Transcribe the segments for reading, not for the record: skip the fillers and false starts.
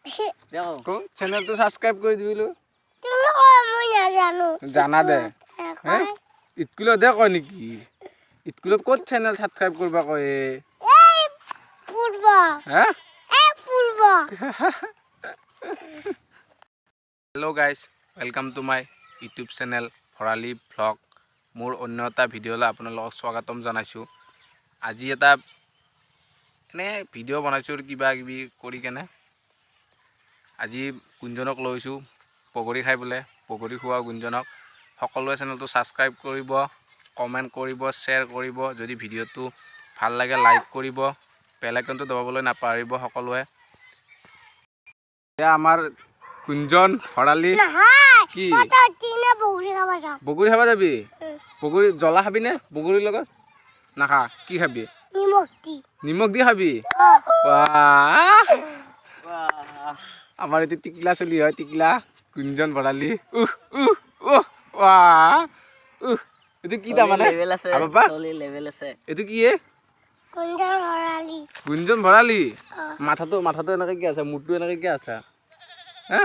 দেখো চেনেলটো সাবস্ক্ৰাইব কৰি দিবিলো তুমি মই জানো জানা দে হে স্কুলত দে কয় নেকি স্কুলত ক'ত চেনেল সাবস্ক্রাইব কৰিবা কয় এই পূৰ্ব হে এই পূৰ্ব hello' guys welcome to my YouTube channel Bharali vlog মোৰ অন্য এটা ভিডিঅ'লৈ আপোনালোকক স্বাগতম জনাইছোঁ আজি এটা এনে ভিডিঅ' বনাইছোঁ কিবা কিবি কৰি কেনে আজি গুঞ্জনক লৈছোঁ পকৰি খাই বোলে পকৰি খোৱা গুঞ্জনক সকলোৱে চেনেলটো ছাবস্ক্ৰাইব কৰিব কমেণ্ট কৰিব শ্বেয়াৰ কৰিব যদি ভিডিঅ'টো ভাল লাগে লাইক কৰিব বেল আইকনটো দবাবলৈ নাপাহৰিব সকলোৱে এয়া আমাৰ গুঞ্জন ভৰালি কি বগৰী খাব যাবি বগৰী জ্বলা খাবি নে বগৰীৰ লগত নাখা কি খাবি নিমখ দি খাবি আমাৰ এতিয়া টিকলা চলি হয় টিকলা গুঞ্জন ভৰালি এইটো কি তাৰমানে এইটো কি গুঞ্জন ভৰালি মাথাটো এনেকে কি আছে মুঠটো এনেকে কি আছে হা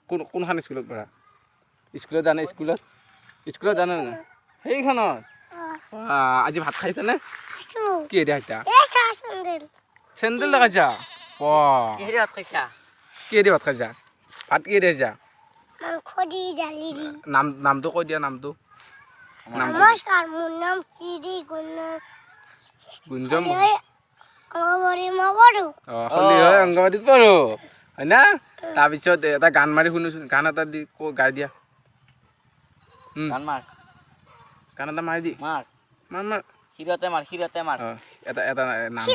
কোনখন স্কুলত পঢ়া স্কুলত জানে স্কুলত জানে না সেইখনত আজি ভাত খাইছানে কি দিয়া এতিয়া চেণ্ডেল দেখাইছা কি দি ভাত খাইছা ভাত কি দিছা নামটো কৈ দিয়া নামটো নমস্কাৰ মোৰ নাম চিৰি গুঞ্জন অংগনবাদীত পঢ়ো হয় না তাৰপিছত এটা গান মাৰি শুনিছো গান এটা দি গাই দিয়া গান এটা মাৰি দি মাৰ এটা নাম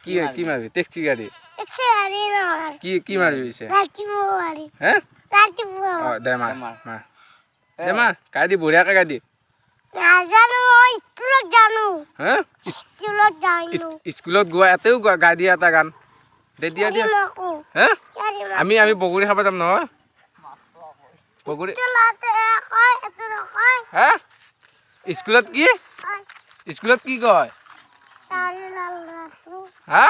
কি মাৰিবি টেক্সি গাড়ী কি মাৰিবি পিছে হে দে মাৰ দে মাৰ গাই দি বঢ়িয়াকে গাই দি স্কুলত গোৱা এতেও গাই দিয়া এটা গান দে দিয়া দিয়া হে আমি বগৰী খাব যাম নহয় বগৰী হে স্কুলত কি কয় হা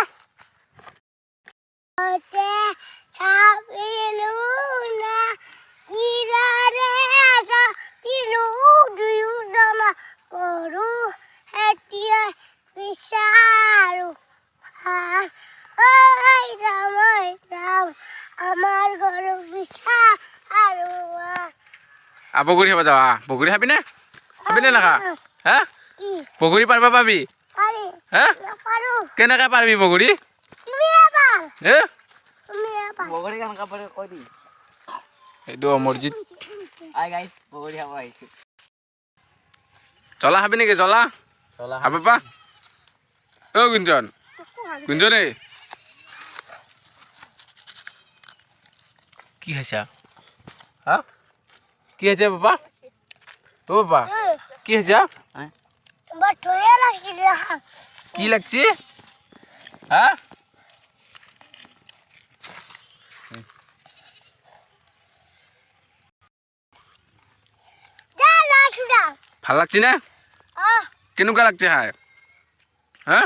বগৰী খাব যাবা বগৰী খাবি নে নাখা হা বগৰী পাৰিবা পাবি হা কেনেকে পাৰিবি বগৰী এইটো অমৰজিত জ্বলা খাবি নেকি জ্বলা খাব পা গুঞ্জন কি খাইছা হা কি হৈছে বাবা বাবা কি হৈছে কি লাগছে হা ভাল লাগছে না কেনেকুৱা লাগছে খাই হা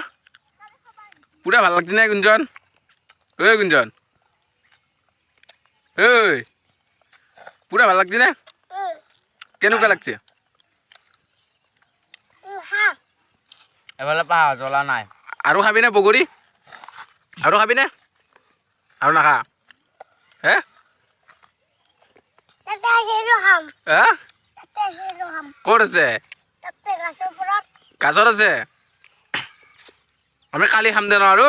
পুৰা ভাল লাগছে না গুঞ্জন গুঞ্জন পুৰা ভাল লাগছে না কেনেকুৱা লাগছে এফালে পাহাৰ জ্বলা নাই আৰু খাবি নে বগৰী আৰু খাবি নে আৰু নাখা হে ক'ত আছে গাছত আছে আমি কালি খাম দে ন আৰু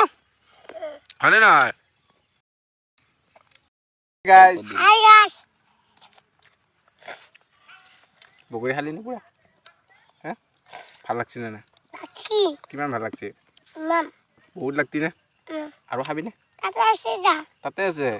হয়নে নহয় বগৰী খালি নে পুৰা হে ভাল লাগছে নে নাই কিমান ভাল লাগছে বহুত লাগছি নে আৰু খাবি নে তাতে আছে